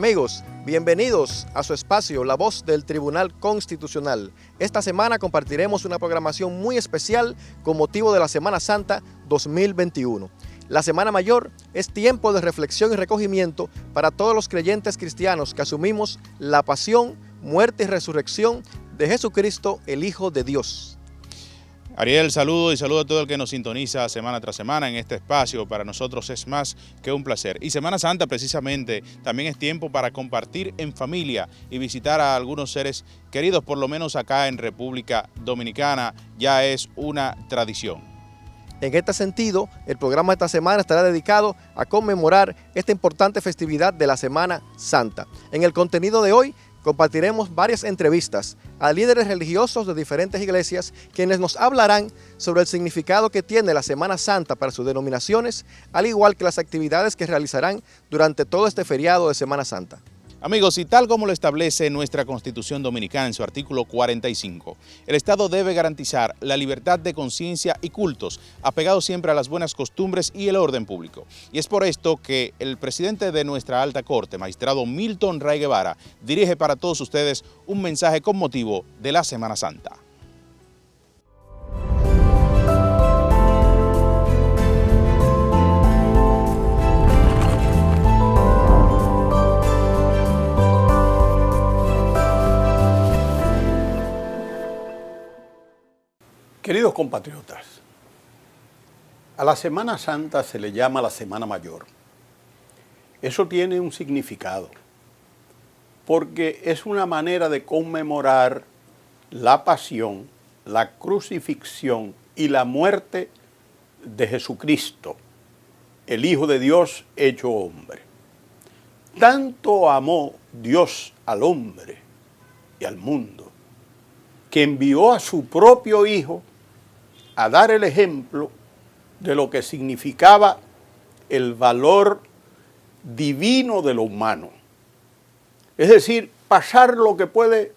Amigos, bienvenidos a su espacio La Voz del Tribunal Constitucional. Esta semana compartiremos una programación muy especial con motivo de la Semana Santa 2021. La Semana Mayor es tiempo de reflexión y recogimiento para todos los creyentes cristianos que asumimos la pasión, muerte y resurrección de Jesucristo, el Hijo de Dios. Ariel, saludo y saludo a todo el que nos sintoniza semana tras semana en este espacio. Para nosotros es más que un placer. Y Semana Santa precisamente también es tiempo para compartir en familia y visitar a algunos seres queridos, por lo menos acá en República Dominicana ya es una tradición. En este sentido, el programa de esta semana estará dedicado a conmemorar esta importante festividad de la Semana Santa. En el contenido de hoy compartiremos varias entrevistas a líderes religiosos de diferentes iglesias, quienes nos hablarán sobre el significado que tiene la Semana Santa para sus denominaciones, al igual que las actividades que realizarán durante todo este feriado de Semana Santa. Amigos, y tal como lo establece nuestra Constitución Dominicana en su artículo 45, el Estado debe garantizar la libertad de conciencia y cultos, apegados siempre a las buenas costumbres y el orden público. Y es por esto que el presidente de nuestra Alta Corte, magistrado Milton Ray Guevara, dirige para todos ustedes un mensaje con motivo de la Semana Santa. Queridos compatriotas, a la Semana Santa se le llama la Semana Mayor. Eso tiene un significado, porque es una manera de conmemorar la pasión, la crucifixión y la muerte de Jesucristo, el Hijo de Dios hecho hombre. Tanto amó Dios al hombre y al mundo, que envió a su propio Hijo a dar el ejemplo de lo que significaba el valor divino de lo humano. Es decir, pasar lo que puede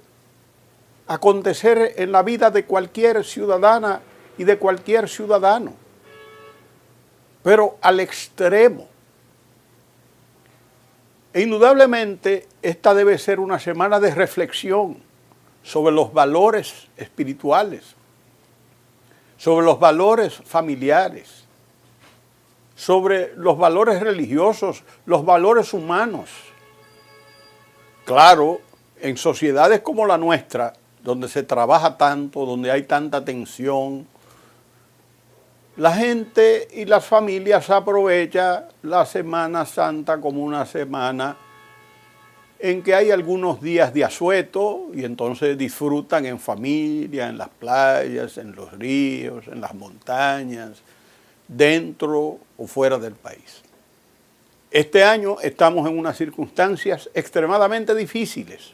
acontecer en la vida de cualquier ciudadana y de cualquier ciudadano, pero al extremo. E indudablemente esta debe ser una semana de reflexión sobre los valores espirituales, sobre los valores familiares, sobre los valores religiosos, los valores humanos. Claro, en sociedades como la nuestra, donde se trabaja tanto, donde hay tanta tensión, la gente y las familias aprovechan la Semana Santa como una semana en que hay algunos días de asueto y entonces disfrutan en familia, en las playas, en los ríos, en las montañas, dentro o fuera del país. Este año estamos en unas circunstancias extremadamente difíciles.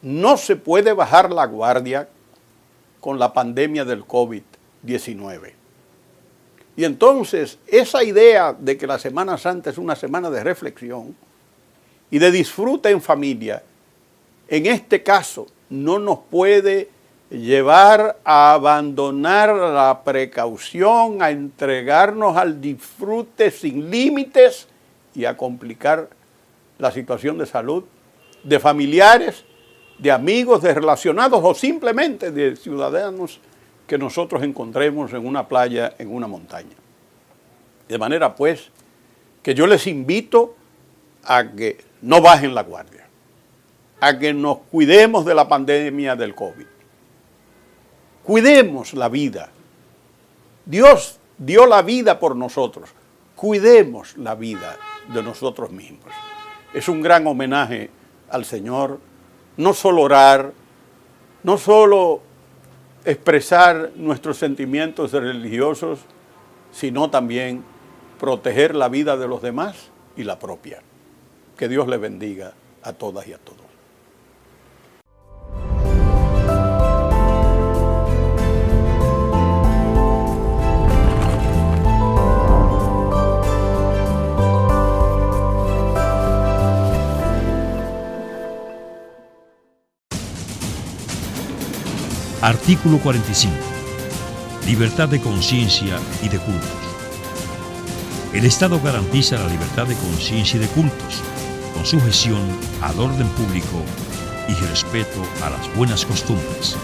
No se puede bajar la guardia con la pandemia del COVID-19. Y entonces esa idea de que la Semana Santa es una semana de reflexión y de disfrute en familia, en este caso no nos puede llevar a abandonar la precaución, a entregarnos al disfrute sin límites y a complicar la situación de salud de familiares, de amigos, de relacionados o simplemente de ciudadanos que nosotros encontremos en una playa, en una montaña. De manera pues que yo les invito a que no bajen la guardia, a que nos cuidemos de la pandemia del COVID. Cuidemos la vida. Dios dio la vida por nosotros. Cuidemos la vida de nosotros mismos. Es un gran homenaje al Señor, no solo orar, no solo expresar nuestros sentimientos religiosos, sino también proteger la vida de los demás y la propia. Que Dios le bendiga a todas y a todos. Artículo 45. Libertad de conciencia y de cultos. El Estado garantiza la libertad de conciencia y de cultos, con sujeción al orden público y respeto a las buenas costumbres.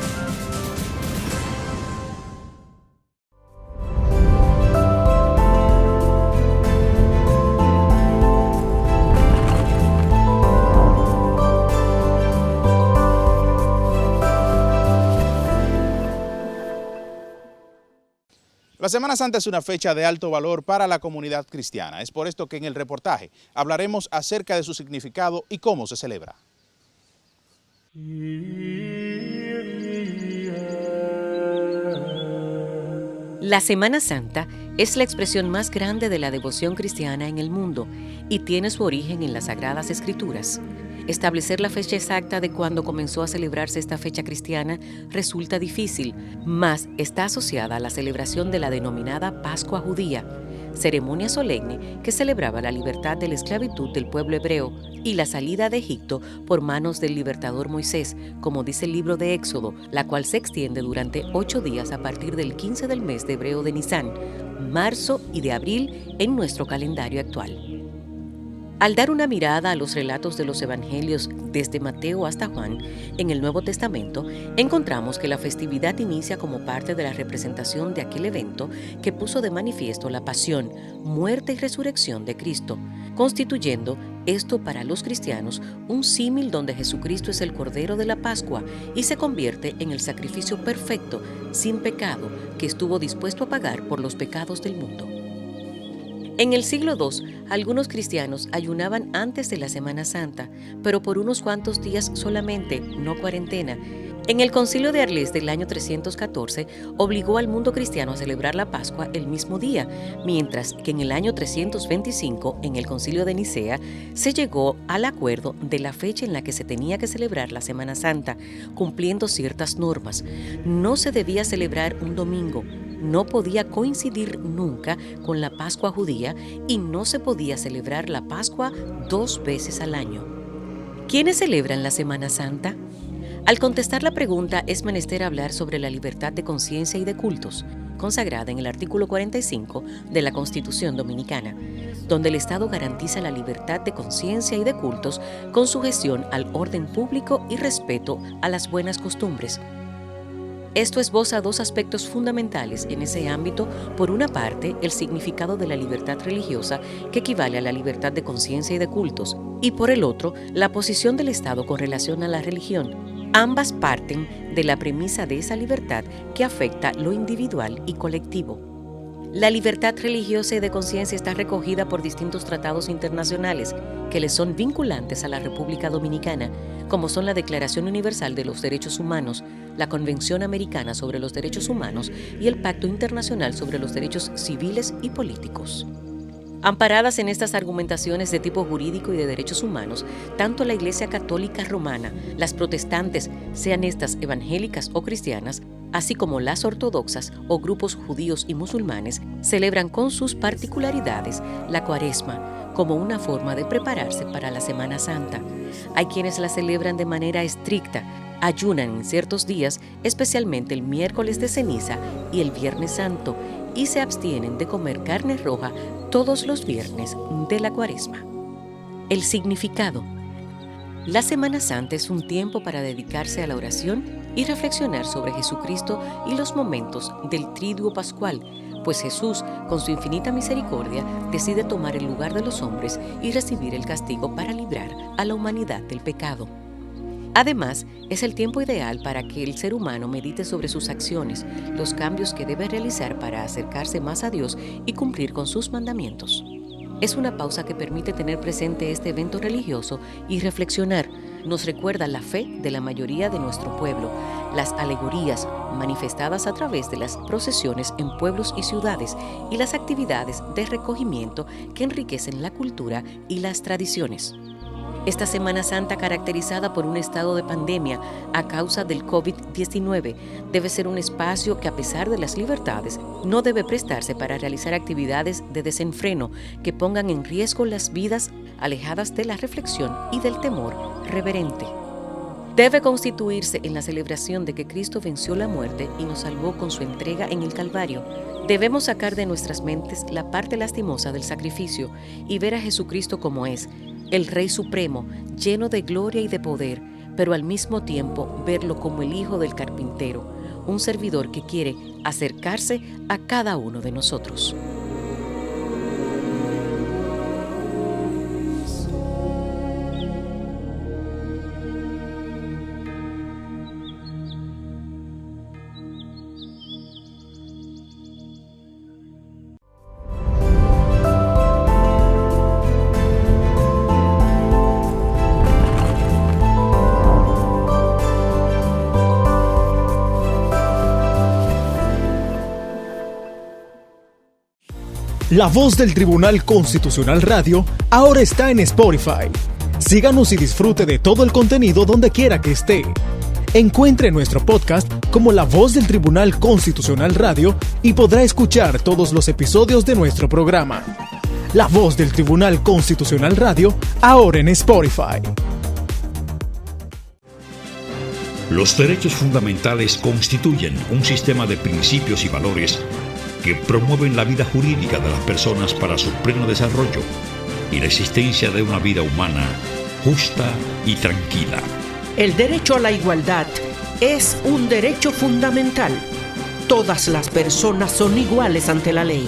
La Semana Santa es una fecha de alto valor para la comunidad cristiana. Es por esto que en el reportaje hablaremos acerca de su significado y cómo se celebra. La Semana Santa es la expresión más grande de la devoción cristiana en el mundo y tiene su origen en las Sagradas Escrituras. Establecer la fecha exacta de cuando comenzó a celebrarse esta fecha cristiana resulta difícil, mas está asociada a la celebración de la denominada Pascua Judía, ceremonia solemne que celebraba la libertad de la esclavitud del pueblo hebreo y la salida de Egipto por manos del libertador Moisés, como dice el libro de Éxodo, la cual se extiende durante 8 días a partir del 15 del mes de hebreo de Nisán, marzo y de abril en nuestro calendario actual. Al dar una mirada a los relatos de los evangelios desde Mateo hasta Juan en el Nuevo Testamento, encontramos que la festividad inicia como parte de la representación de aquel evento que puso de manifiesto la pasión, muerte y resurrección de Cristo, constituyendo esto para los cristianos un símil donde Jesucristo es el Cordero de la Pascua y se convierte en el sacrificio perfecto, sin pecado, que estuvo dispuesto a pagar por los pecados del mundo. En el siglo II, algunos cristianos ayunaban antes de la Semana Santa, pero por unos cuantos días solamente, no cuarentena. En el Concilio de Arles del año 314, obligó al mundo cristiano a celebrar la Pascua el mismo día, mientras que en el año 325, en el Concilio de Nicea, se llegó al acuerdo de la fecha en la que se tenía que celebrar la Semana Santa, cumpliendo ciertas normas. No se debía celebrar un domingo, no podía coincidir nunca con la Pascua judía y no se podía celebrar la Pascua 2 veces al año. ¿Quiénes celebran la Semana Santa? Al contestar la pregunta es menester hablar sobre la libertad de conciencia y de cultos, consagrada en el artículo 45 de la Constitución Dominicana, donde el Estado garantiza la libertad de conciencia y de cultos con sujeción al orden público y respeto a las buenas costumbres. Esto esboza 2 aspectos fundamentales en ese ámbito. Por una parte, el significado de la libertad religiosa, que equivale a la libertad de conciencia y de cultos, y por el otro, la posición del Estado con relación a la religión. Ambas parten de la premisa de esa libertad que afecta lo individual y colectivo. La libertad religiosa y de conciencia está recogida por distintos tratados internacionales que le son vinculantes a la República Dominicana, como son la Declaración Universal de los Derechos Humanos, la Convención Americana sobre los Derechos Humanos y el Pacto Internacional sobre los Derechos Civiles y Políticos. Amparadas en estas argumentaciones de tipo jurídico y de derechos humanos, tanto la Iglesia Católica Romana, las protestantes, sean estas evangélicas o cristianas, así como las ortodoxas o grupos judíos y musulmanes, celebran con sus particularidades la Cuaresma como una forma de prepararse para la Semana Santa. Hay quienes la celebran de manera estricta, ayunan en ciertos días, especialmente el miércoles de ceniza y el Viernes Santo, y se abstienen de comer carne roja todos los viernes de la Cuaresma. El significado. La Semana Santa es un tiempo para dedicarse a la oración y reflexionar sobre Jesucristo y los momentos del Triduo Pascual, pues Jesús, con su infinita misericordia, decide tomar el lugar de los hombres y recibir el castigo para librar a la humanidad del pecado. Además, es el tiempo ideal para que el ser humano medite sobre sus acciones, los cambios que debe realizar para acercarse más a Dios y cumplir con sus mandamientos. Es una pausa que permite tener presente este evento religioso y reflexionar. Nos recuerda la fe de la mayoría de nuestro pueblo, las alegorías manifestadas a través de las procesiones en pueblos y ciudades y las actividades de recogimiento que enriquecen la cultura y las tradiciones. Esta Semana Santa, caracterizada por un estado de pandemia a causa del COVID-19, debe ser un espacio que, a pesar de las libertades, no debe prestarse para realizar actividades de desenfreno que pongan en riesgo las vidas, alejadas de la reflexión y del temor reverente. Debe constituirse en la celebración de que Cristo venció la muerte y nos salvó con su entrega en el Calvario. Debemos sacar de nuestras mentes la parte lastimosa del sacrificio y ver a Jesucristo como es, el Rey Supremo, lleno de gloria y de poder, pero al mismo tiempo verlo como el Hijo del Carpintero, un servidor que quiere acercarse a cada uno de nosotros. La Voz del Tribunal Constitucional Radio ahora está en Spotify. Síganos y disfrute de todo el contenido donde quiera que esté. Encuentre nuestro podcast como La Voz del Tribunal Constitucional Radio y podrá escuchar todos los episodios de nuestro programa. La Voz del Tribunal Constitucional Radio ahora en Spotify. Los derechos fundamentales constituyen un sistema de principios y valores que promueven la vida jurídica de las personas para su pleno desarrollo y la existencia de una vida humana justa y tranquila. El derecho a la igualdad es un derecho fundamental. Todas las personas son iguales ante la ley.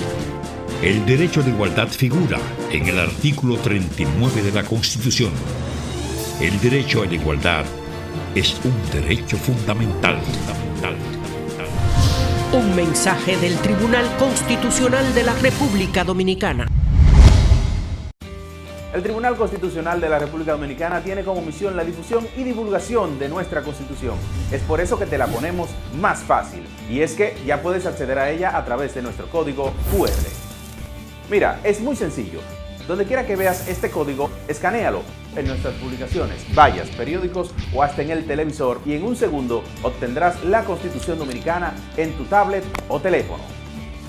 El derecho de igualdad figura en el artículo 39 de la Constitución. El derecho a la igualdad es un derecho fundamental. Un mensaje del Tribunal Constitucional de la República Dominicana. El Tribunal Constitucional de la República Dominicana tiene como misión la difusión y divulgación de nuestra Constitución. Es por eso que te la ponemos más fácil. Y es que ya puedes acceder a ella a través de nuestro código QR. Mira, es muy sencillo. Donde quiera que veas este código, escanéalo en nuestras publicaciones, vallas, periódicos o hasta en el televisor y en un segundo obtendrás la Constitución Dominicana en tu tablet o teléfono.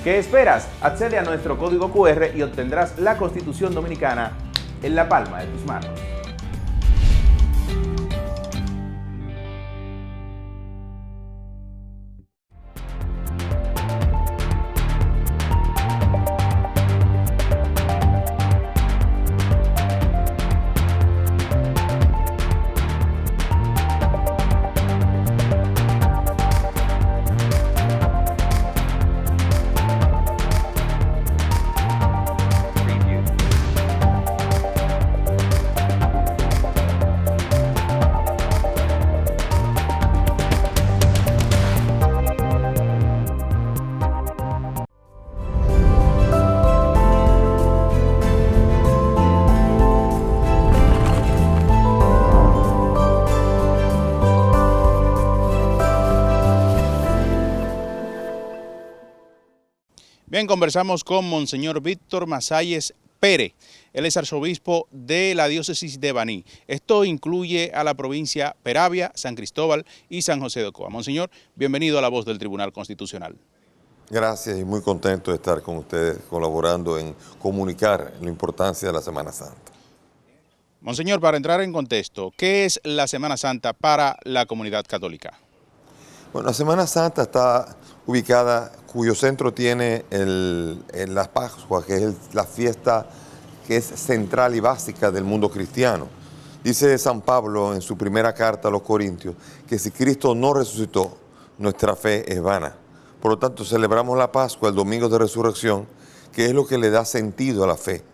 ¿Qué esperas? Accede a nuestro código QR y obtendrás la Constitución Dominicana en la palma de tus manos. Bien, conversamos con Monseñor Víctor Masalles Pérez. Él es arzobispo de la diócesis de Baní. Esto incluye a la provincia Peravia, San Cristóbal y San José de Ocoa. Monseñor, bienvenido a La Voz del Tribunal Constitucional. Gracias y muy contento de estar con ustedes colaborando en comunicar la importancia de la Semana Santa. Monseñor, para entrar en contexto, ¿qué es la Semana Santa para la comunidad católica? Bueno, la Semana Santa está ubicada, cuyo centro tiene la Pascua, que es la fiesta que es central y básica del mundo cristiano. Dice San Pablo en su primera carta a los Corintios que si Cristo no resucitó, nuestra fe es vana. Por lo tanto, celebramos la Pascua el domingo de resurrección, que es lo que le da sentido a la fe.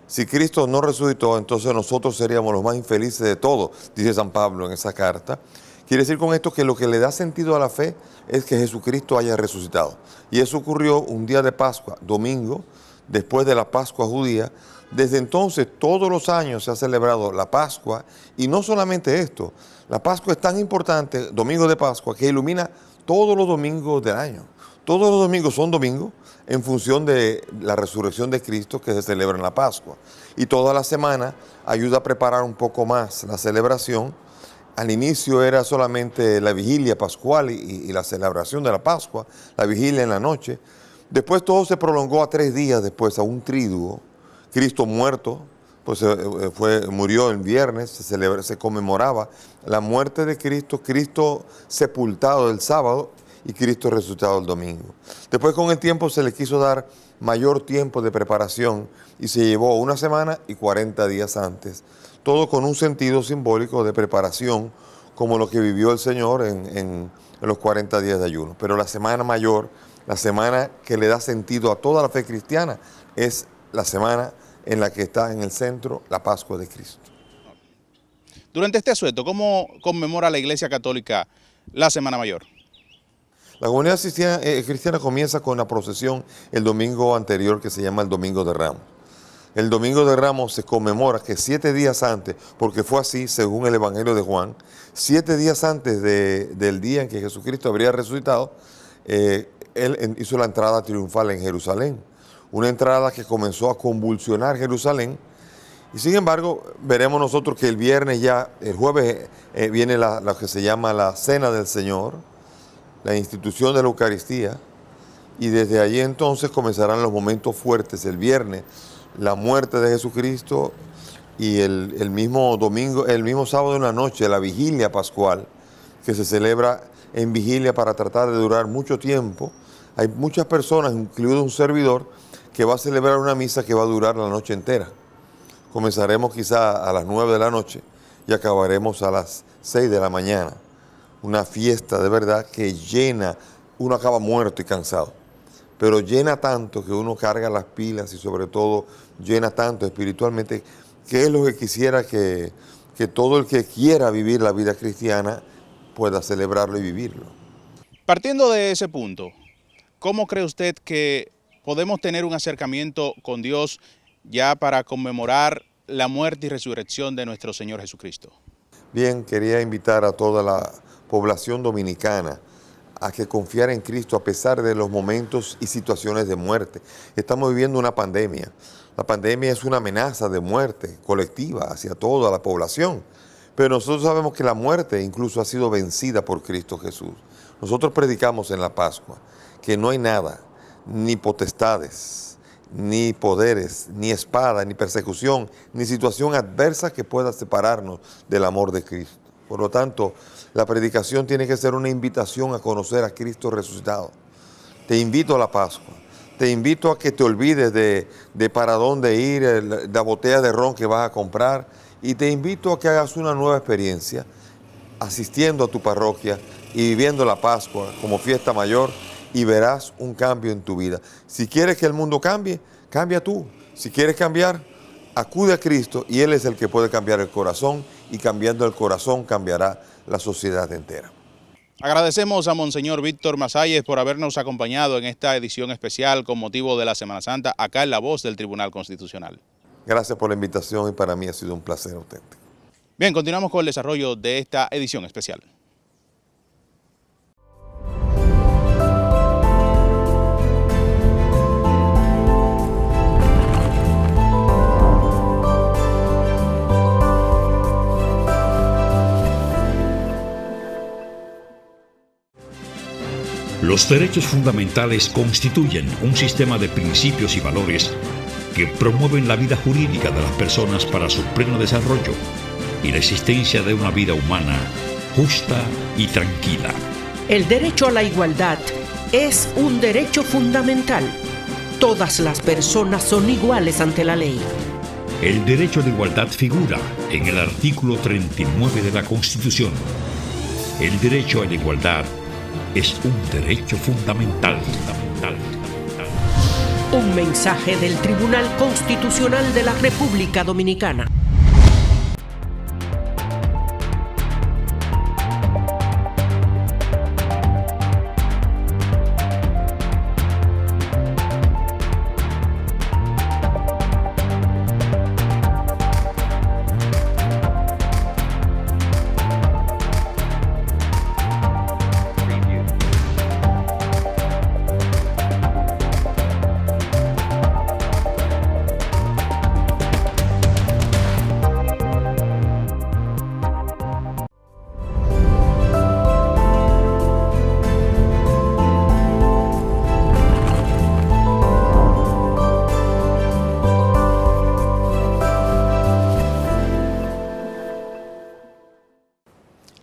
Si Cristo no resucitó, entonces nosotros seríamos los más infelices de todos, dice San Pablo en esa carta. Quiere decir con esto que lo que le da sentido a la fe es que Jesucristo haya resucitado. Y eso ocurrió un día de Pascua, domingo, después de la Pascua judía. Desde entonces, todos los años se ha celebrado la Pascua. Y no solamente esto, la Pascua es tan importante, domingo de Pascua, que ilumina todos los domingos del año. Todos los domingos son domingos en función de la resurrección de Cristo que se celebra en la Pascua. Y toda la semana ayuda a preparar un poco más la celebración. Al inicio era solamente la vigilia pascual y la celebración de la Pascua, la vigilia en la noche. Después todo se prolongó a 3 días después, a un tríduo. Cristo muerto, pues murió el viernes, se conmemoraba la muerte de Cristo, Cristo sepultado el sábado y Cristo resucitado el domingo. Después con el tiempo se le quiso dar mayor tiempo de preparación y se llevó 1 semana y 40 días antes, todo con un sentido simbólico de preparación como lo que vivió el Señor en los 40 días de ayuno. Pero la semana mayor, la semana que le da sentido a toda la fe cristiana, es la semana en la que está en el centro la Pascua de Cristo. Durante este asueto, ¿cómo conmemora la Iglesia Católica la Semana Mayor? La comunidad cristiana comienza con la procesión el domingo anterior, que se llama el Domingo de Ramos. El Domingo de Ramos se conmemora que 7 días antes, porque fue así según el Evangelio de Juan, 7 días antes del día en que Jesucristo habría resucitado, él hizo la entrada triunfal en Jerusalén. Una entrada que comenzó a convulsionar Jerusalén. Y sin embargo, veremos nosotros que el viernes ya, el jueves, viene lo que se llama la Cena del Señor, la institución de la Eucaristía, y desde allí entonces comenzarán los momentos fuertes. El viernes, la muerte de Jesucristo, y el mismo domingo, el mismo sábado en la noche, la vigilia pascual, que se celebra en vigilia para tratar de durar mucho tiempo. Hay muchas personas, incluido un servidor, que va a celebrar una misa que va a durar la noche entera. Comenzaremos quizá a las 9 de la noche y acabaremos a las 6 de la mañana. Una fiesta de verdad que llena, uno acaba muerto y cansado, pero llena tanto que uno carga las pilas y sobre todo llena tanto espiritualmente, que es lo que quisiera que todo el que quiera vivir la vida cristiana pueda celebrarlo y vivirlo. Partiendo de ese punto, ¿cómo cree usted que podemos tener un acercamiento con Dios ya para conmemorar la muerte y resurrección de nuestro Señor Jesucristo? Bien, quería invitar a toda la población dominicana a que confiara en Cristo a pesar de los momentos y situaciones de muerte. Estamos viviendo una pandemia. La pandemia es una amenaza de muerte colectiva hacia toda la población. Pero nosotros sabemos que la muerte incluso ha sido vencida por Cristo Jesús. Nosotros predicamos en la Pascua que no hay nada, ni potestades, ni poderes, ni espada, ni persecución, ni situación adversa que pueda separarnos del amor de Cristo. Por lo tanto, la predicación tiene que ser una invitación a conocer a Cristo resucitado. Te invito a la Pascua, te invito a que te olvides de para dónde ir, la botella de ron que vas a comprar, y te invito a que hagas una nueva experiencia asistiendo a tu parroquia y viviendo la Pascua como fiesta mayor, y verás un cambio en tu vida. Si quieres que el mundo cambie, cambia tú. Si quieres cambiar, acude a Cristo y Él es el que puede cambiar el corazón, y cambiando el corazón cambiará la sociedad entera. Agradecemos a Monseñor Víctor Masalles por habernos acompañado en esta edición especial con motivo de la Semana Santa, acá en La Voz del Tribunal Constitucional. Gracias por la invitación y para mí ha sido un placer auténtico. Bien, continuamos con el desarrollo de esta edición especial. Los derechos fundamentales constituyen un sistema de principios y valores que promueven la vida jurídica de las personas para su pleno desarrollo y la existencia de una vida humana justa y tranquila. El derecho a la igualdad es un derecho fundamental. Todas las personas son iguales ante la ley. El derecho a la igualdad figura en el artículo 39 de la Constitución. El derecho a la igualdad es un derecho fundamental. Un mensaje del Tribunal Constitucional de la República Dominicana.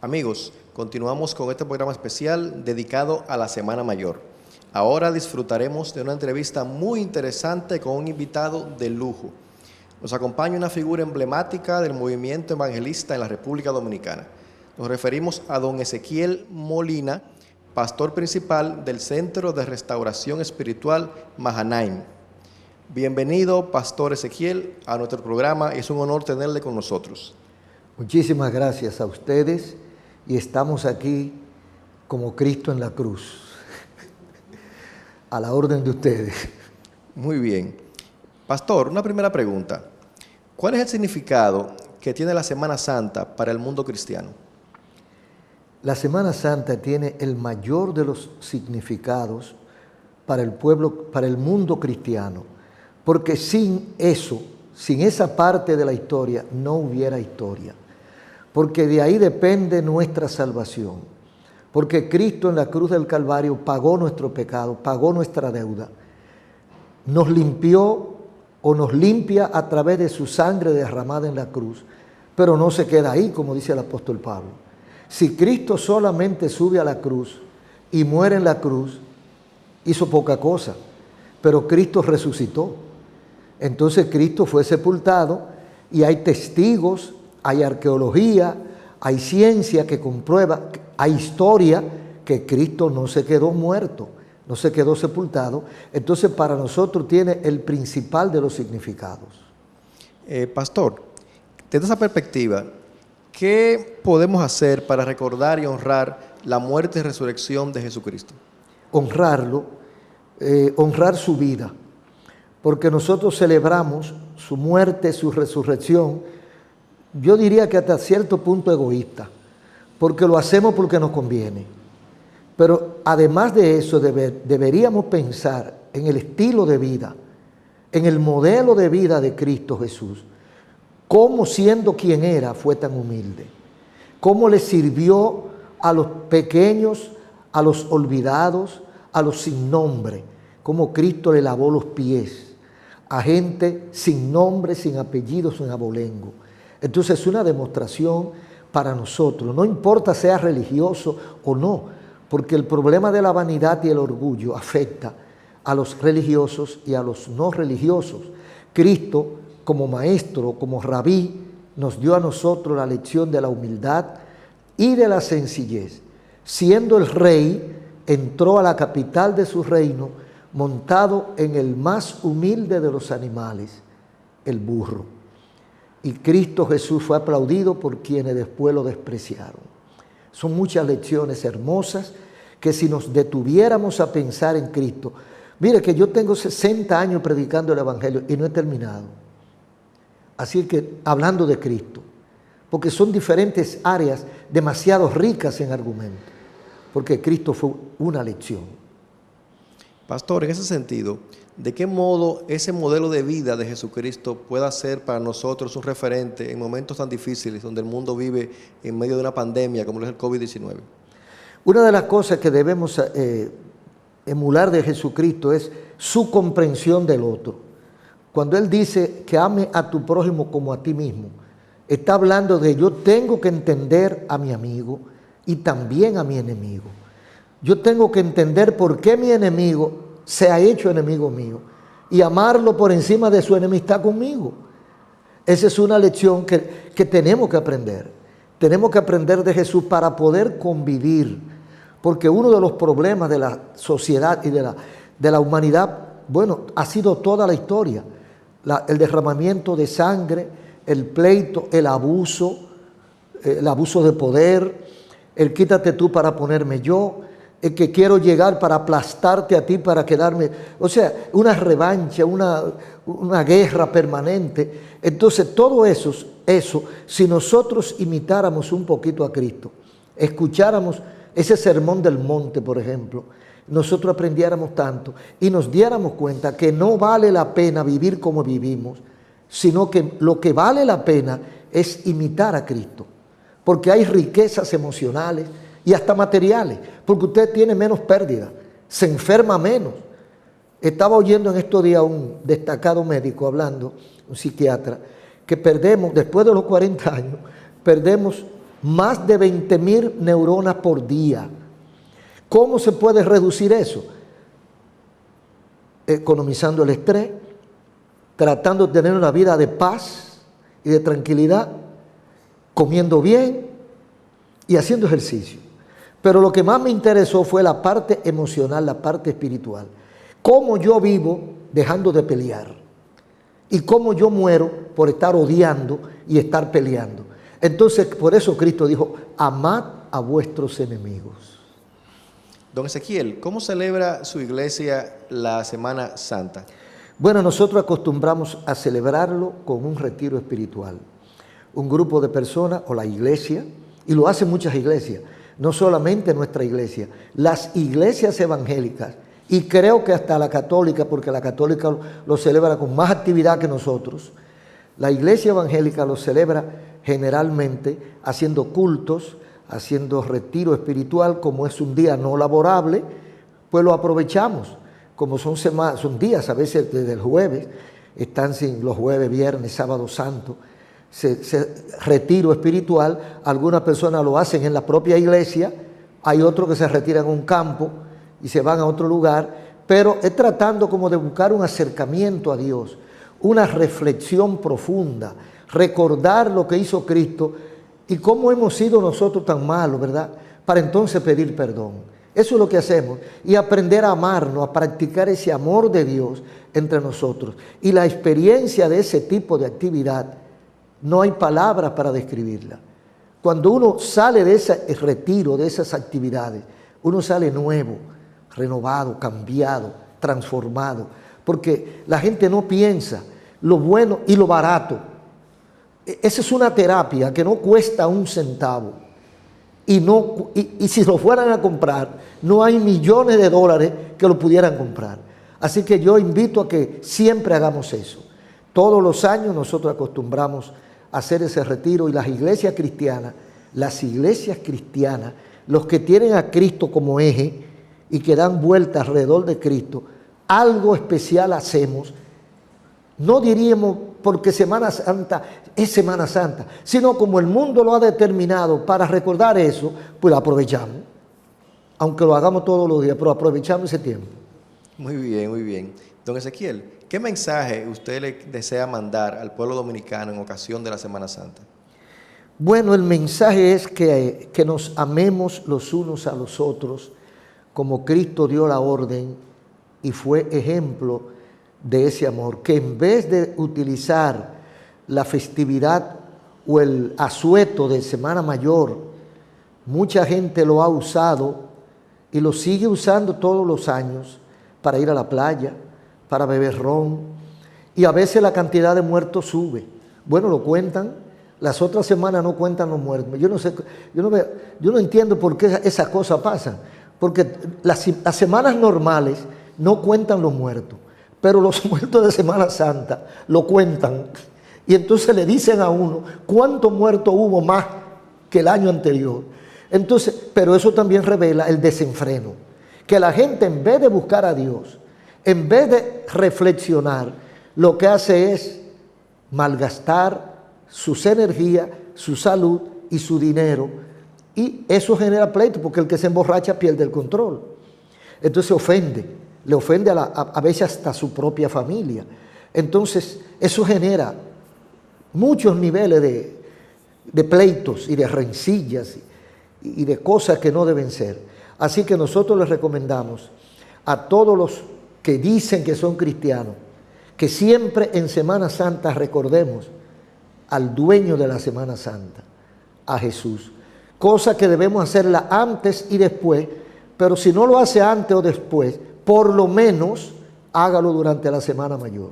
Amigos, continuamos con este programa especial dedicado a la Semana Mayor. Ahora disfrutaremos de una entrevista muy interesante con un invitado de lujo. Nos acompaña una figura emblemática del movimiento evangelista en la República Dominicana. Nos referimos a don Ezequiel Molina, pastor principal del Centro de Restauración Espiritual Mahanaim. Bienvenido, Pastor Ezequiel, a nuestro programa. Es un honor tenerle con nosotros. Muchísimas gracias a ustedes y estamos aquí como Cristo en la cruz, a la orden de ustedes. Muy bien. Pastor, una primera pregunta. ¿Cuál es el significado que tiene la Semana Santa para el mundo cristiano? La Semana Santa tiene el mayor de los significados para el pueblo, para el mundo cristiano, porque sin eso, sin esa parte de la historia, no hubiera historia, porque de ahí depende nuestra salvación, porque Cristo en la cruz del Calvario pagó nuestro pecado, pagó nuestra deuda, nos limpió o nos limpia a través de su sangre derramada en la cruz, pero no se queda ahí, como dice el apóstol Pablo. Si Cristo solamente sube a la cruz y muere en la cruz, hizo poca cosa, pero Cristo resucitó. Entonces Cristo fue sepultado y hay testigos, hay arqueología, hay ciencia que comprueba, hay historia que Cristo no se quedó muerto, no se quedó sepultado. Entonces para nosotros tiene el principal de los significados. Pastor, desde esa perspectiva, ¿qué podemos hacer para recordar y honrar la muerte y resurrección de Jesucristo? Honrarlo, honrar su vida, porque nosotros celebramos su muerte, su resurrección, yo diría que hasta cierto punto egoísta, porque lo hacemos porque nos conviene. Pero además de eso deberíamos pensar en el estilo de vida, en el modelo de vida de Cristo Jesús, cómo siendo quien era fue tan humilde, cómo le sirvió a los pequeños, a los olvidados, a los sin nombre, cómo Cristo le lavó los pies a gente sin nombre, sin apellido, sin abolengo. Entonces es una demostración para nosotros, no importa sea religioso o no, porque el problema de la vanidad y el orgullo afecta a los religiosos y a los no religiosos. Cristo, como maestro, como rabí, nos dio a nosotros la lección de la humildad y de la sencillez. Siendo el rey, entró a la capital de su reino montado en el más humilde de los animales, el burro. Y Cristo Jesús fue aplaudido por quienes después lo despreciaron. Son muchas lecciones hermosas que si nos detuviéramos a pensar en Cristo. Mire que yo tengo 60 años predicando el Evangelio y no he terminado. Así que hablando de Cristo, porque son diferentes áreas demasiado ricas en argumentos, porque Cristo fue una lección. Pastor, en ese sentido, ¿de qué modo ese modelo de vida de Jesucristo puede ser para nosotros un referente en momentos tan difíciles donde el mundo vive en medio de una pandemia como lo es el COVID-19? Una de las cosas que debemos emular de Jesucristo es su comprensión del otro. Cuando Él dice que ame a tu prójimo como a ti mismo, está hablando de yo tengo que entender a mi amigo y también a mi enemigo. Yo tengo que entender por qué mi enemigo se ha hecho enemigo mío y amarlo por encima de su enemistad conmigo. Esa es una lección que tenemos que aprender. Tenemos que aprender de Jesús para poder convivir, porque uno de los problemas de la sociedad y de la humanidad, bueno, ha sido toda la historia. El derramamiento de sangre, el pleito, el abuso de poder, el quítate tú para ponerme yo, el que quiero llegar para aplastarte a ti para quedarme, o sea, una revancha, una guerra permanente. Entonces todo eso, si nosotros imitáramos un poquito a Cristo, escucháramos ese sermón del monte, por ejemplo, nosotros aprendiéramos tanto y nos diéramos cuenta que no vale la pena vivir como vivimos, sino que lo que vale la pena es imitar a Cristo, porque hay riquezas emocionales y hasta materiales, porque usted tiene menos pérdida, se enferma menos. Estaba oyendo en estos días un destacado médico hablando, un psiquiatra, que perdemos, después de los 40 años, perdemos más de 20.000 neuronas por día. ¿Cómo se puede reducir eso? Economizando el estrés, tratando de tener una vida de paz y de tranquilidad, comiendo bien y haciendo ejercicio. Pero lo que más me interesó fue la parte emocional, la parte espiritual. Cómo yo vivo dejando de pelear y cómo yo muero por estar odiando y estar peleando. Entonces, por eso Cristo dijo, amad a vuestros enemigos. Don Ezequiel, ¿cómo celebra su iglesia la Semana Santa? Bueno, nosotros acostumbramos a celebrarlo con un retiro espiritual. Un grupo de personas o la iglesia, y lo hacen muchas iglesias, no solamente nuestra iglesia, las iglesias evangélicas, y creo que hasta la católica, porque la católica lo celebra con más actividad que nosotros, la iglesia evangélica lo celebra generalmente haciendo cultos, haciendo retiro espiritual. Como es un día no laborable, pues lo aprovechamos. Como son días, a veces desde el jueves, están sin los jueves, viernes, sábado santo, retiro espiritual. Algunas personas lo hacen en la propia iglesia, hay otros que se retiran a un campo y se van a otro lugar, pero es tratando como de buscar un acercamiento a Dios, una reflexión profunda, recordar lo que hizo Cristo y cómo hemos sido nosotros tan malos, ¿verdad? Para entonces pedir perdón. Eso es lo que hacemos, y aprender a amarnos, a practicar ese amor de Dios entre nosotros. Y la experiencia de ese tipo de actividad, no hay palabras para describirla. Cuando uno sale de ese retiro, de esas actividades, uno sale nuevo, renovado, cambiado, transformado, porque la gente no piensa lo bueno y lo barato. Esa es una terapia que no cuesta un centavo. Y si lo fueran a comprar, no hay millones de dólares que lo pudieran comprar. Así que yo invito a que siempre hagamos eso. Todos los años nosotros acostumbramos a hacer ese retiro, y las iglesias cristianas, los que tienen a Cristo como eje y que dan vuelta alrededor de Cristo, algo especial hacemos. No diríamos porque Semana Santa es Semana Santa, sino como el mundo lo ha determinado para recordar eso, pues lo aprovechamos. Aunque lo hagamos todos los días, pero aprovechamos ese tiempo. Muy bien, muy bien. Don Ezequiel, ¿qué mensaje usted le desea mandar al pueblo dominicano en ocasión de la Semana Santa? Bueno, el mensaje es que nos amemos los unos a los otros, como Cristo dio la orden y fue ejemplo de ese amor, que en vez de utilizar la festividad o el asueto de Semana Mayor, mucha gente lo ha usado y lo sigue usando todos los años para ir a la playa, para beber ron, y a veces la cantidad de muertos sube. Bueno, lo cuentan, las otras semanas no cuentan los muertos. Yo no entiendo por qué esas cosas pasan, porque las semanas normales no cuentan los muertos, pero los muertos de Semana Santa lo cuentan, y entonces le dicen a uno cuántos muertos hubo más que el año anterior. Entonces, pero eso también revela el desenfreno, que la gente, en vez de buscar a Dios, en vez de reflexionar, lo que hace es malgastar sus energías, su salud y su dinero, y eso genera pleito, porque el que se emborracha pierde el control. Entonces le ofende a veces hasta su propia familia. Entonces eso genera muchos niveles de pleitos y de rencillas y de cosas que no deben ser. Así que nosotros les recomendamos a todos los que dicen que son cristianos, que siempre en Semana Santa recordemos al dueño de la Semana Santa, a Jesús. Cosa que debemos hacerla antes y después, pero si no lo hace antes o después, por lo menos hágalo durante la Semana Mayor.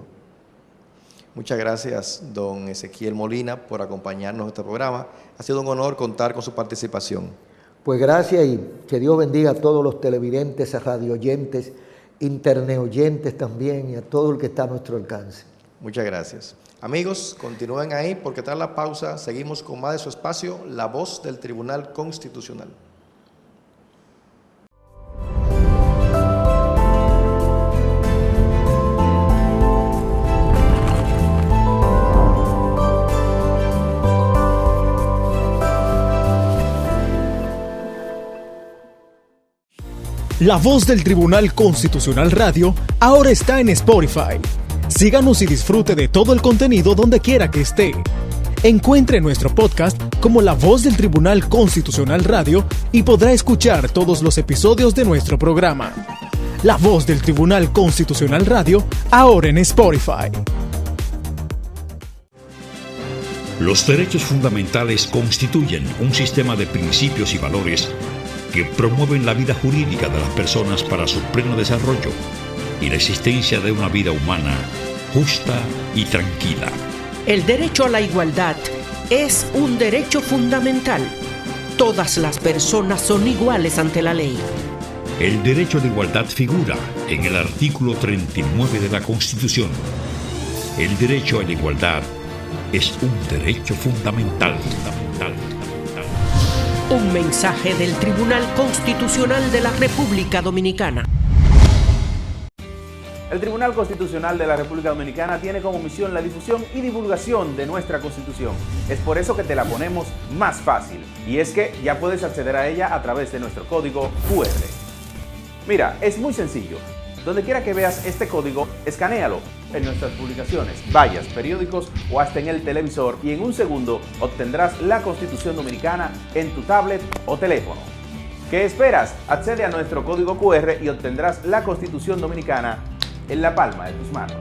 Muchas gracias, don Ezequiel Molina, por acompañarnos en este programa. Ha sido un honor contar con su participación. Pues gracias, y que Dios bendiga a todos los televidentes, a radioyentes, internet oyentes también, y a todo el que está a nuestro alcance. Muchas gracias. Amigos, continúen ahí, porque tras la pausa seguimos con más de su espacio, La Voz del Tribunal Constitucional. La Voz del Tribunal Constitucional Radio ahora está en Spotify. Síganos y disfrute de todo el contenido donde quiera que esté. Encuentre nuestro podcast como La Voz del Tribunal Constitucional Radio y podrá escuchar todos los episodios de nuestro programa. La Voz del Tribunal Constitucional Radio, ahora en Spotify. Los derechos fundamentales constituyen un sistema de principios y valores que promueven la vida jurídica de las personas para su pleno desarrollo y la existencia de una vida humana justa y tranquila. El derecho a la igualdad es un derecho fundamental. Todas las personas son iguales ante la ley. El derecho de igualdad figura en el artículo 39 de la Constitución. El derecho a la igualdad es un derecho fundamental. Un mensaje del Tribunal Constitucional de la República Dominicana. El Tribunal Constitucional de la República Dominicana tiene como misión la difusión y divulgación de nuestra Constitución. Es por eso que te la ponemos más fácil. Y es que ya puedes acceder a ella a través de nuestro código QR. Mira, es muy sencillo. Donde quiera que veas este código, escanéalo en nuestras publicaciones, vallas, periódicos o hasta en el televisor y en un segundo obtendrás la Constitución Dominicana en tu tablet o teléfono. ¿Qué esperas? Accede a nuestro código QR y obtendrás la Constitución Dominicana en la palma de tus manos.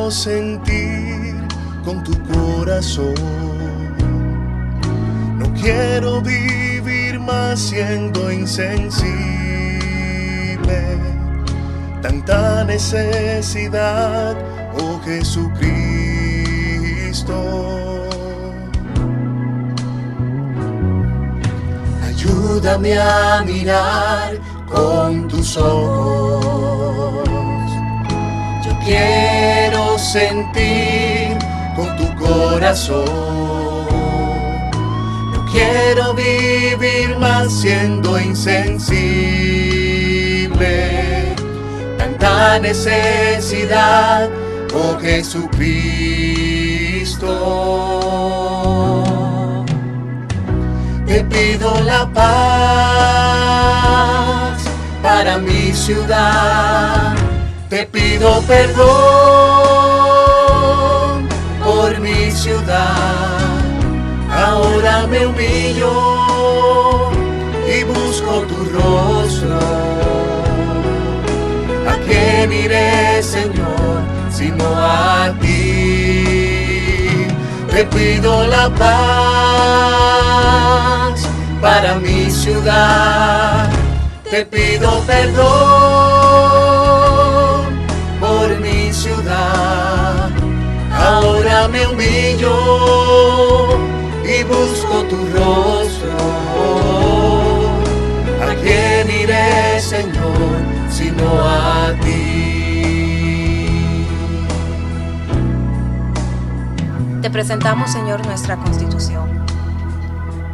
Sentir con tu corazón. No quiero vivir más siendo insensible. Tanta necesidad, oh Jesucristo. Ayúdame a mirar con tus ojos. Quiero sentir con tu corazón. No quiero vivir más siendo insensible. Tanta necesidad, oh Jesucristo. Te pido la paz para mi ciudad. Te pido perdón por mi ciudad. Ahora me humillo y busco tu rostro. ¿A quién iré, Señor, sino a ti? Te pido la paz para mi ciudad. Te pido perdón por mi ciudad. Ahora me humillo y busco tu rostro. ¿A quién iré, Señor, sino a ti? Te presentamos, Señor, nuestra Constitución.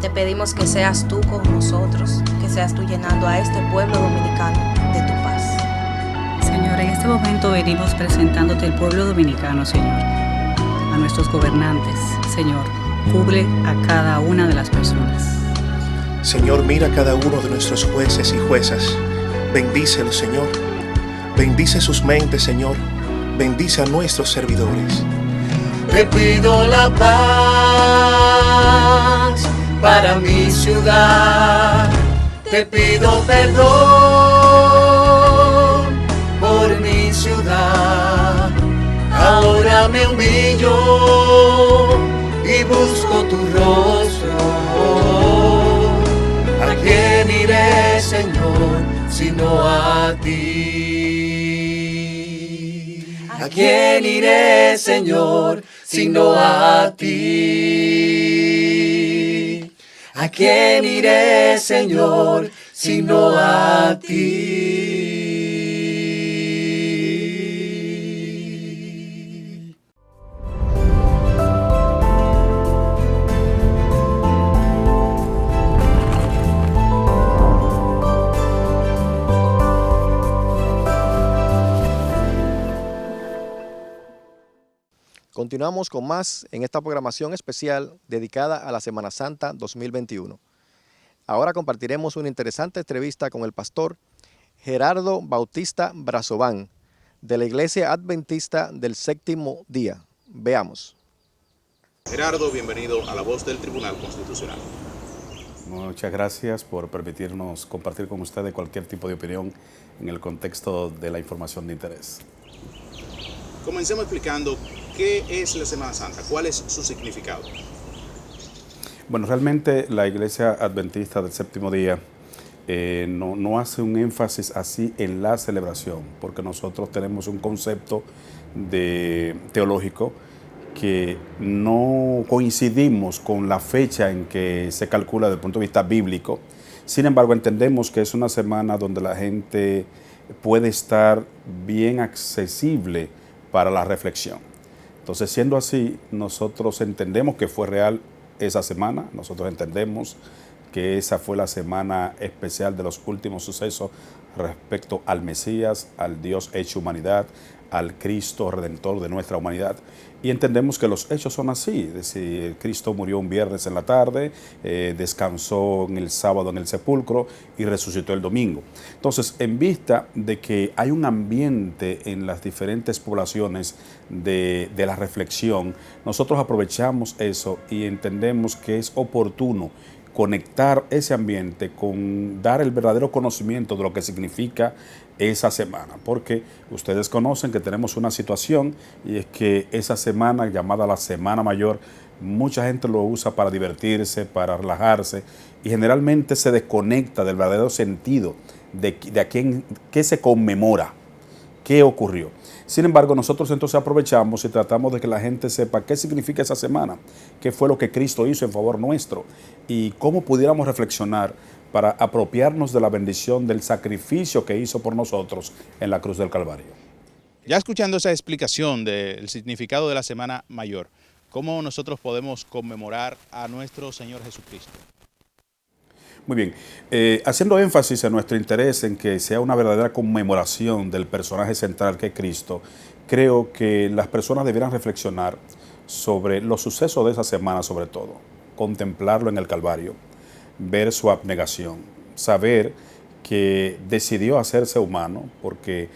Te pedimos que seas tú con nosotros, que seas tú llenando a este pueblo dominicano de tu paz. Señor, en este momento venimos presentándote el pueblo dominicano, Señor, a nuestros gobernantes. Señor, cubre a cada una de las personas. Señor, mira a cada uno de nuestros jueces y juezas Bendícelo, Señor. Bendice sus mentes, Señor. Bendice a nuestros servidores. Te pido la paz para mi ciudad. Te pido perdón por mi ciudad. Ahora me humillo y busco tu rostro. ¿A quién iré, Señor, sino a ti? ¿A quién iré, Señor, sino a ti? ¿A quién iré, Señor, sino a ti? Continuamos con más en esta programación especial dedicada a la Semana Santa 2021. Ahora compartiremos una interesante entrevista con el pastor Gerardo Bautista Brazován, de la Iglesia Adventista del Séptimo Día. Veamos. Gerardo, bienvenido a La Voz del Tribunal Constitucional. Muchas gracias por permitirnos compartir con ustedes cualquier tipo de opinión en el contexto de la información de interés. Comencemos explicando qué es la Semana Santa, cuál es su significado. Bueno, realmente la Iglesia Adventista del Séptimo Día no hace un énfasis así en la celebración, porque nosotros tenemos un concepto teológico que no coincidimos con la fecha en que se calcula desde el punto de vista bíblico. Sin embargo, entendemos que es una semana donde la gente puede estar bien accesible para la reflexión. Entonces, siendo así, nosotros entendemos que fue real esa semana, nosotros entendemos que esa fue la semana especial de los últimos sucesos respecto al Mesías, al Dios hecho humanidad, al Cristo Redentor de nuestra humanidad. Y entendemos que los hechos son así, es decir, Cristo murió un viernes en la tarde, descansó en el sábado en el sepulcro y resucitó el domingo. Entonces, en vista de que hay un ambiente en las diferentes poblaciones de la reflexión, nosotros aprovechamos eso y entendemos que es oportuno conectar ese ambiente con dar el verdadero conocimiento de lo que significa esa semana, porque ustedes conocen que tenemos una situación y es que esa semana llamada la Semana Mayor, mucha gente lo usa para divertirse, para relajarse y generalmente se desconecta del verdadero sentido de qué se conmemora, qué ocurrió. Sin embargo, nosotros entonces aprovechamos y tratamos de que la gente sepa qué significa esa semana, qué fue lo que Cristo hizo en favor nuestro y cómo pudiéramos reflexionar para apropiarnos de la bendición del sacrificio que hizo por nosotros en la cruz del Calvario. Ya escuchando esa explicación del significado de la Semana Mayor, ¿cómo nosotros podemos conmemorar a nuestro Señor Jesucristo? Muy bien, haciendo énfasis en nuestro interés en que sea una verdadera conmemoración del personaje central que es Cristo, creo que las personas debieran reflexionar sobre los sucesos de esa semana, sobre todo, contemplarlo en el Calvario, ver su abnegación, saber que decidió hacerse humano, porque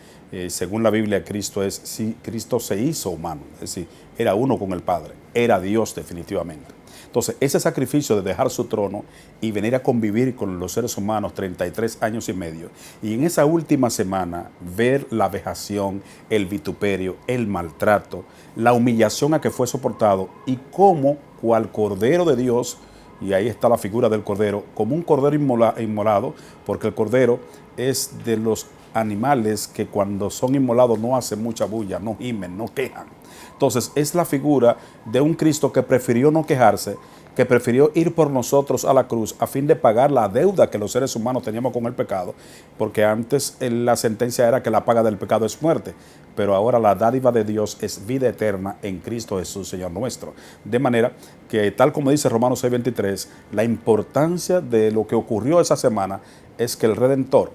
según la Biblia Cristo se hizo humano, es decir, era uno con el Padre, era Dios definitivamente. Entonces, ese sacrificio de dejar su trono y venir a convivir con los seres humanos 33 años y medio, y en esa última semana ver la vejación, el vituperio, el maltrato, la humillación a que fue soportado y cómo, cual Cordero de Dios, y ahí está la figura del Cordero, como un Cordero inmolado, porque el Cordero es de los animales que cuando son inmolados no hacen mucha bulla, no gimen, no quejan. Entonces es la figura de un Cristo que prefirió no quejarse, que prefirió ir por nosotros a la cruz a fin de pagar la deuda que los seres humanos teníamos con el pecado, porque antes la sentencia era que la paga del pecado es muerte, pero ahora la dádiva de Dios es vida eterna en Cristo Jesús, Señor nuestro. De manera que, tal como dice Romanos 6:23, la importancia de lo que ocurrió esa semana es que el Redentor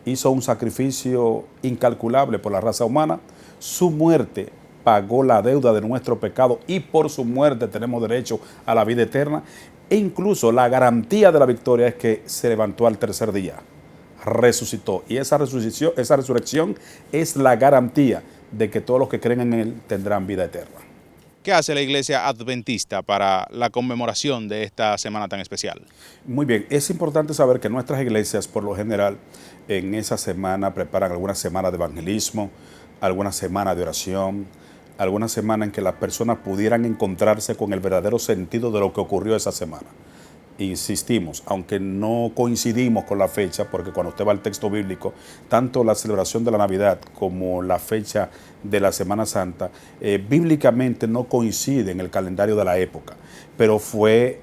hizo un sacrificio incalculable por la raza humana, su muerte pagó la deuda de nuestro pecado y por su muerte tenemos derecho a la vida eterna, e incluso la garantía de la victoria es que se levantó al tercer día. resucitó. Y esa resurrección es la garantía de que todos los que creen en Él tendrán vida eterna. ¿Qué hace la Iglesia Adventista para la conmemoración de esta semana tan especial? Muy bien, es importante saber que nuestras iglesias, por lo general, en esa semana preparan alguna semana de evangelismo, alguna semana de oración, alguna semana en que las personas pudieran encontrarse con el verdadero sentido de lo que ocurrió esa semana. Insistimos, aunque no coincidimos con la fecha, porque cuando usted va al texto bíblico, tanto la celebración de la Navidad como la fecha de la Semana Santa, bíblicamente no coinciden en el calendario de la época, pero fue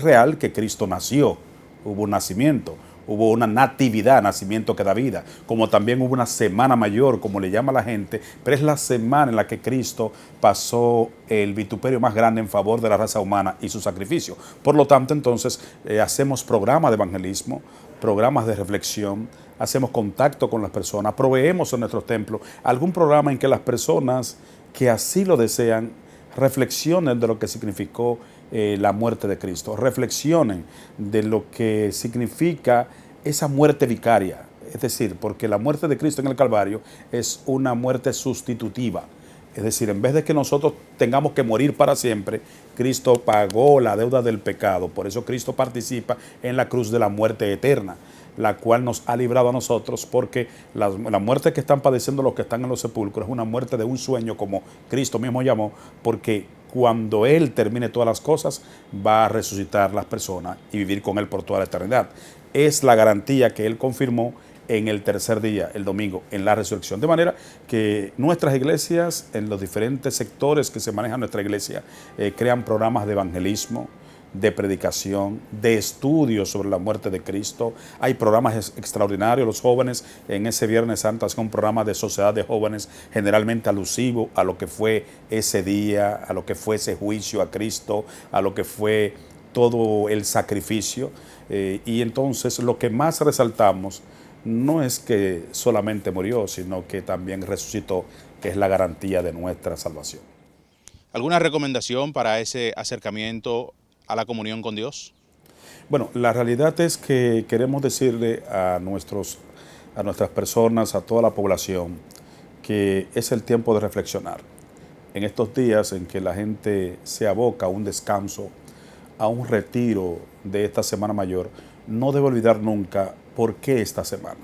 real que Cristo nació, hubo un nacimiento. Hubo una natividad, nacimiento que da vida, como también hubo una semana mayor, como le llama la gente, pero es la semana en la que Cristo pasó el vituperio más grande en favor de la raza humana y su sacrificio. Por lo tanto, entonces, hacemos programas de evangelismo, programas de reflexión, hacemos contacto con las personas, proveemos en nuestros templos algún programa en que las personas que así lo desean reflexionen de lo que significó la muerte de Cristo, reflexionen de lo que significa esa muerte vicaria, es decir, porque la muerte de Cristo en el Calvario es una muerte sustitutiva, es decir, en vez de que nosotros tengamos que morir para siempre, Cristo pagó la deuda del pecado, por eso Cristo participa en la cruz de la muerte eterna, la cual nos ha librado a nosotros, porque la muerte que están padeciendo los que están en los sepulcros es una muerte de un sueño, como Cristo mismo llamó, porque cuando Él termine todas las cosas, va a resucitar las personas y vivir con Él por toda la eternidad. Es la garantía que Él confirmó en el tercer día, el domingo, en la resurrección. De manera que nuestras iglesias, en los diferentes sectores que se manejan nuestra iglesia, crean programas de evangelismo, de predicación, de estudios sobre la muerte de Cristo. Hay programas extraordinarios. Los jóvenes en ese Viernes Santo hacen un programa de sociedad de jóvenes generalmente alusivo a lo que fue ese día, a lo que fue ese juicio a Cristo, a lo que fue todo el sacrificio. Y entonces lo que más resaltamos no es que solamente murió, sino que también resucitó, que es la garantía de nuestra salvación. ¿Alguna recomendación para ese acercamiento a la comunión con Dios? Bueno, la realidad es que queremos decirle a nuestras personas, a toda la población, que es el tiempo de reflexionar. En estos días en que la gente se aboca a un descanso, a un retiro de esta Semana Mayor, no debe olvidar nunca por qué esta semana.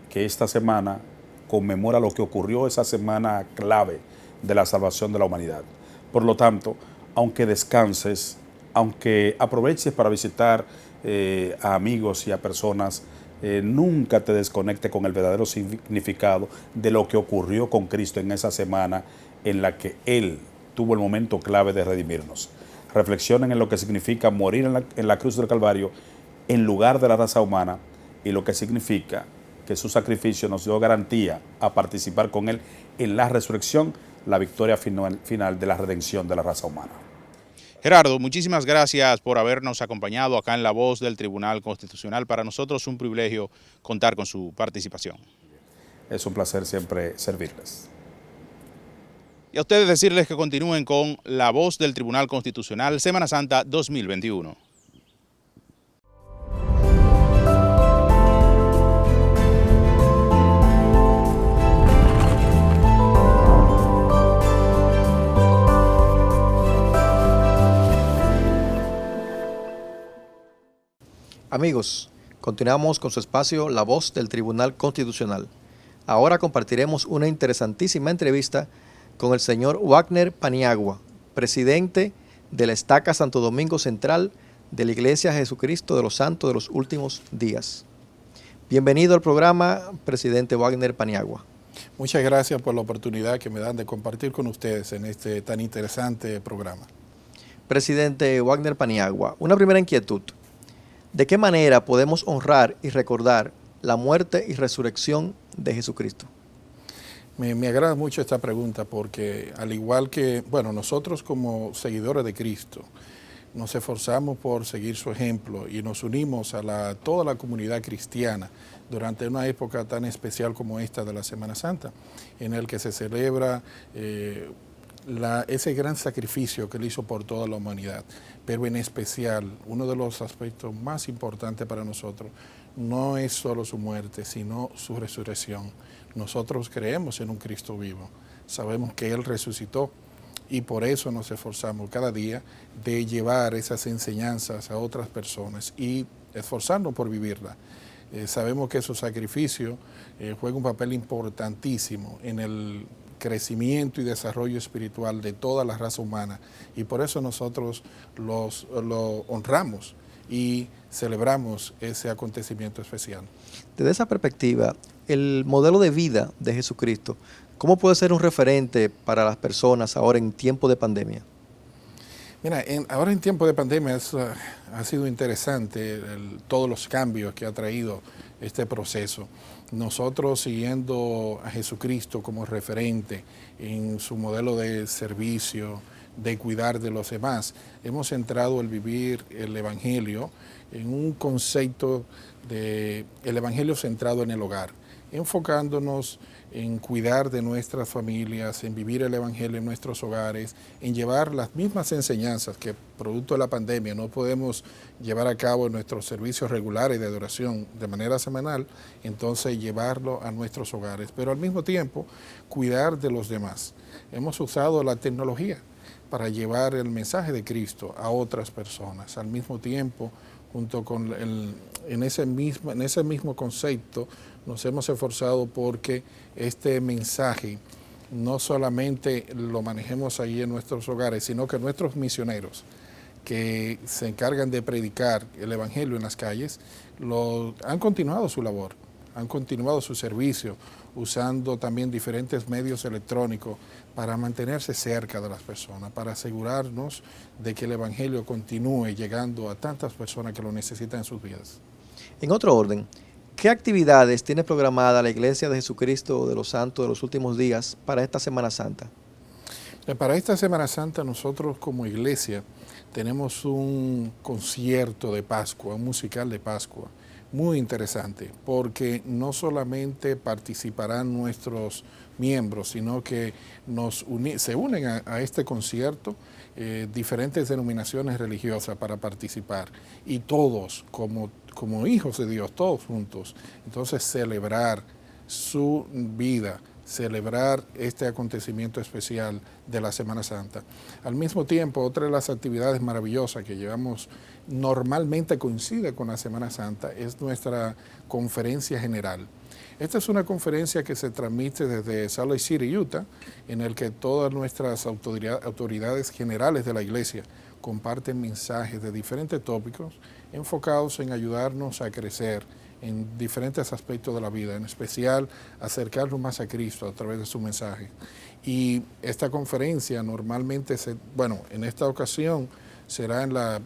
Que esta semana conmemora lo que ocurrió esa semana clave de la salvación de la humanidad. Por lo tanto, aunque descanses, aunque aproveches para visitar a amigos y a personas, nunca te desconecte con el verdadero significado de lo que ocurrió con Cristo en esa semana en la que Él tuvo el momento clave de redimirnos. Reflexionen en lo que significa morir en la cruz del Calvario en lugar de la raza humana y lo que significa que su sacrificio nos dio garantía a participar con Él en la resurrección, la victoria final de la redención de la raza humana. Gerardo, muchísimas gracias por habernos acompañado acá en La Voz del Tribunal Constitucional. Para nosotros es un privilegio contar con su participación. Es un placer siempre servirles. Y a ustedes decirles que continúen con La Voz del Tribunal Constitucional Semana Santa 2021. Amigos, continuamos con su espacio La Voz del Tribunal Constitucional. Ahora compartiremos una interesantísima entrevista con el señor Wagner Paniagua, presidente de la Estaca Santo Domingo Central de la Iglesia Jesucristo de los Santos de los Últimos Días. Bienvenido al programa, presidente Wagner Paniagua. Muchas gracias por la oportunidad que me dan de compartir con ustedes en este tan interesante programa. Presidente Wagner Paniagua, una primera inquietud. ¿De qué manera podemos honrar y recordar la muerte y resurrección de Jesucristo? Me agrada mucho esta pregunta porque al igual que, nosotros como seguidores de Cristo nos esforzamos por seguir su ejemplo y nos unimos a toda la comunidad cristiana durante una época tan especial como esta de la Semana Santa, en el que se celebra ese gran sacrificio que Él hizo por toda la humanidad, pero en especial uno de los aspectos más importantes para nosotros no es solo su muerte, sino su resurrección. Nosotros creemos en un Cristo vivo, sabemos que Él resucitó y por eso nos esforzamos cada día de llevar esas enseñanzas a otras personas y esforzarnos por vivirla. Sabemos que su sacrificio juega un papel importantísimo en el crecimiento y desarrollo espiritual de toda la raza humana y por eso nosotros lo honramos y celebramos ese acontecimiento especial. Desde esa perspectiva, el modelo de vida de Jesucristo, ¿cómo puede ser un referente para las personas ahora en tiempo de pandemia? Mira, ahora en tiempo de pandemia ha sido interesante todos los cambios que ha traído este proceso. Nosotros siguiendo a Jesucristo como referente en su modelo de servicio, de cuidar de los demás, hemos centrado el vivir el Evangelio en un concepto de el Evangelio centrado en el hogar, enfocándonos en cuidar de nuestras familias, en vivir el Evangelio en nuestros hogares, en llevar las mismas enseñanzas que producto de la pandemia no podemos llevar a cabo en nuestros servicios regulares de adoración de manera semanal, entonces llevarlo a nuestros hogares, pero al mismo tiempo cuidar de los demás. Hemos usado la tecnología para llevar el mensaje de Cristo a otras personas, al mismo tiempo junto con en ese mismo concepto nos hemos esforzado porque este mensaje no solamente lo manejemos ahí en nuestros hogares, sino que nuestros misioneros que se encargan de predicar el Evangelio en las calles, han continuado su labor, han continuado su servicio, usando también diferentes medios electrónicos para mantenerse cerca de las personas, para asegurarnos de que el Evangelio continúe llegando a tantas personas que lo necesitan en sus vidas. En otro orden, ¿qué actividades tiene programada la Iglesia de Jesucristo de los Santos de los Últimos Días para esta Semana Santa? Para esta Semana Santa nosotros como iglesia tenemos un concierto de Pascua, un musical de Pascua, muy interesante, porque no solamente participarán nuestros miembros, sino que se unen a este concierto diferentes denominaciones religiosas para participar y todos como hijos de Dios, todos juntos, entonces celebrar su vida, celebrar este acontecimiento especial de la Semana Santa. Al mismo tiempo, otra de las actividades maravillosas que llevamos normalmente coincide con la Semana Santa es nuestra conferencia general. Esta es una conferencia que se transmite desde Salt Lake City, Utah, en el que todas nuestras autoridades generales de la iglesia comparten mensajes de diferentes tópicos enfocados en ayudarnos a crecer en diferentes aspectos de la vida, en especial acercarnos más a Cristo a través de su mensaje. Y esta conferencia normalmente, en esta ocasión será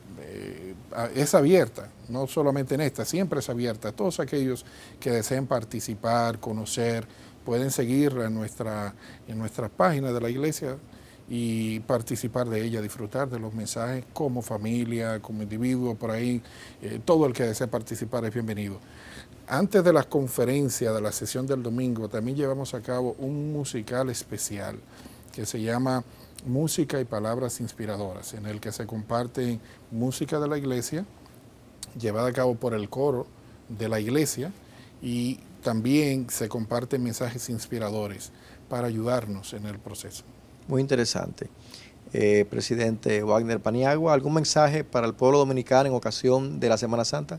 es abierta, no solamente en esta, siempre es abierta. Todos aquellos que deseen participar, conocer, pueden seguirla en nuestra página de la iglesia y participar de ella, disfrutar de los mensajes como familia, como individuo, por ahí. Todo el que desee participar es bienvenido. Antes de la conferencia, de la sesión del domingo, también llevamos a cabo un musical especial que se llama Música y Palabras Inspiradoras, en el que se comparte música de la iglesia, llevada a cabo por el coro de la iglesia, y también se comparten mensajes inspiradores para ayudarnos en el proceso. Muy interesante. Presidente Wagner Paniagua, ¿algún mensaje para el pueblo dominicano en ocasión de la Semana Santa?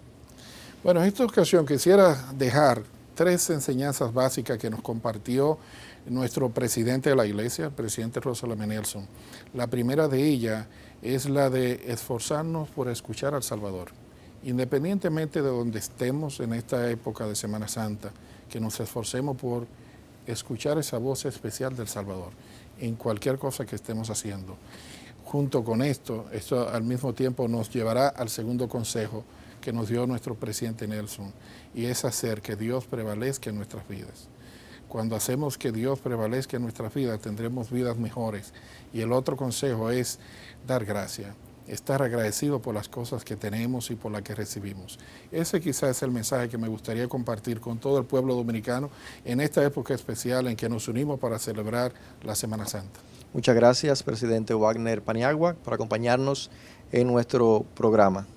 Bueno, en esta ocasión quisiera dejar 3 enseñanzas básicas que nos compartió nuestro presidente de la iglesia, el presidente Russell M. Nelson. La primera de ellas es la de esforzarnos por escuchar al Salvador. Independientemente de donde estemos en esta época de Semana Santa, que nos esforcemos por escuchar esa voz especial del Salvador en cualquier cosa que estemos haciendo. Junto con esto al mismo tiempo nos llevará al segundo consejo que nos dio nuestro presidente Nelson, y es hacer que Dios prevalezca en nuestras vidas. Cuando hacemos que Dios prevalezca en nuestras vidas, tendremos vidas mejores. Y el otro consejo es dar gracias, estar agradecido por las cosas que tenemos y por las que recibimos. Ese quizás es el mensaje que me gustaría compartir con todo el pueblo dominicano en esta época especial en que nos unimos para celebrar la Semana Santa. Muchas gracias, presidente Wagner Paniagua, por acompañarnos en nuestro programa.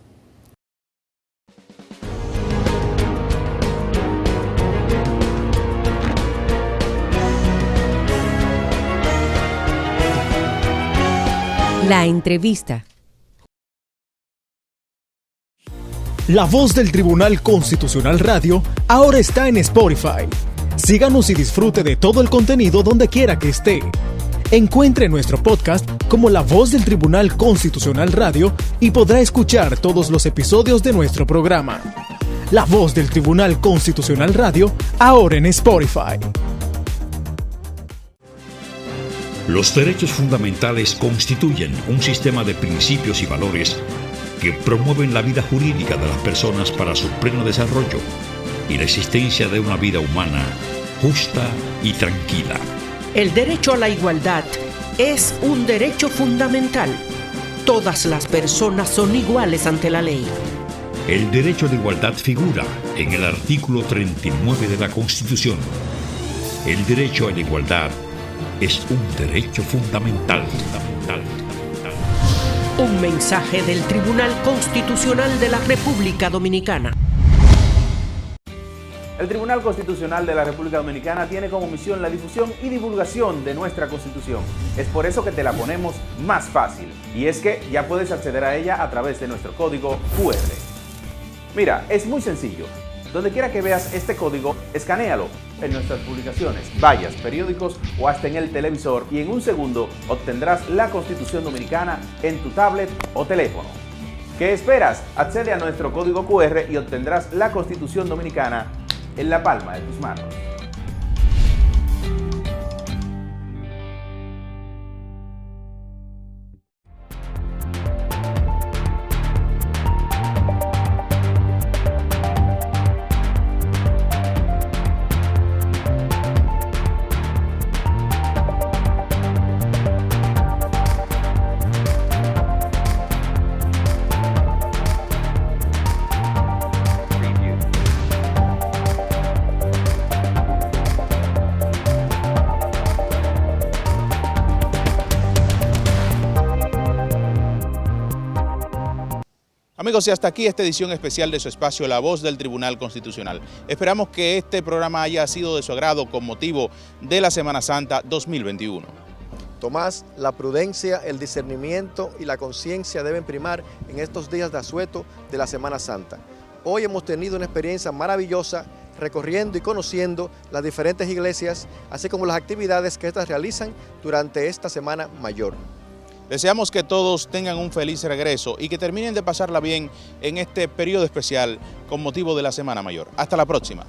La entrevista. La Voz del Tribunal Constitucional Radio ahora está en Spotify. Síganos y disfrute de todo el contenido donde quiera que esté. Encuentre nuestro podcast como La Voz del Tribunal Constitucional Radio y podrá escuchar todos los episodios de nuestro programa. La Voz del Tribunal Constitucional Radio ahora en Spotify. Los derechos fundamentales constituyen un sistema de principios y valores que promueven la vida jurídica de las personas para su pleno desarrollo y la existencia de una vida humana justa y tranquila. El derecho a la igualdad es un derecho fundamental. Todas las personas son iguales ante la ley. El derecho a la igualdad figura en el artículo 39 de la Constitución. El derecho a la igualdad es un derecho fundamental. Un mensaje del Tribunal Constitucional de la República Dominicana. El Tribunal Constitucional de la República Dominicana tiene como misión la difusión y divulgación de nuestra Constitución. Es por eso que te la ponemos más fácil. Y es que ya puedes acceder a ella a través de nuestro código QR. Mira, es muy sencillo. Donde quiera que veas este código, escanéalo en nuestras publicaciones, vallas, periódicos o hasta en el televisor y en un segundo obtendrás la Constitución Dominicana en tu tablet o teléfono. ¿Qué esperas? Accede a nuestro código QR y obtendrás la Constitución Dominicana en la palma de tus manos. Amigos, y hasta aquí esta edición especial de su espacio La Voz del Tribunal Constitucional. Esperamos que este programa haya sido de su agrado con motivo de la Semana Santa 2021. Tomás, la prudencia, el discernimiento y la conciencia deben primar en estos días de asueto de la Semana Santa. Hoy hemos tenido una experiencia maravillosa recorriendo y conociendo las diferentes iglesias, así como las actividades que éstas realizan durante esta Semana Mayor. Deseamos que todos tengan un feliz regreso y que terminen de pasarla bien en este periodo especial con motivo de la Semana Mayor. Hasta la próxima.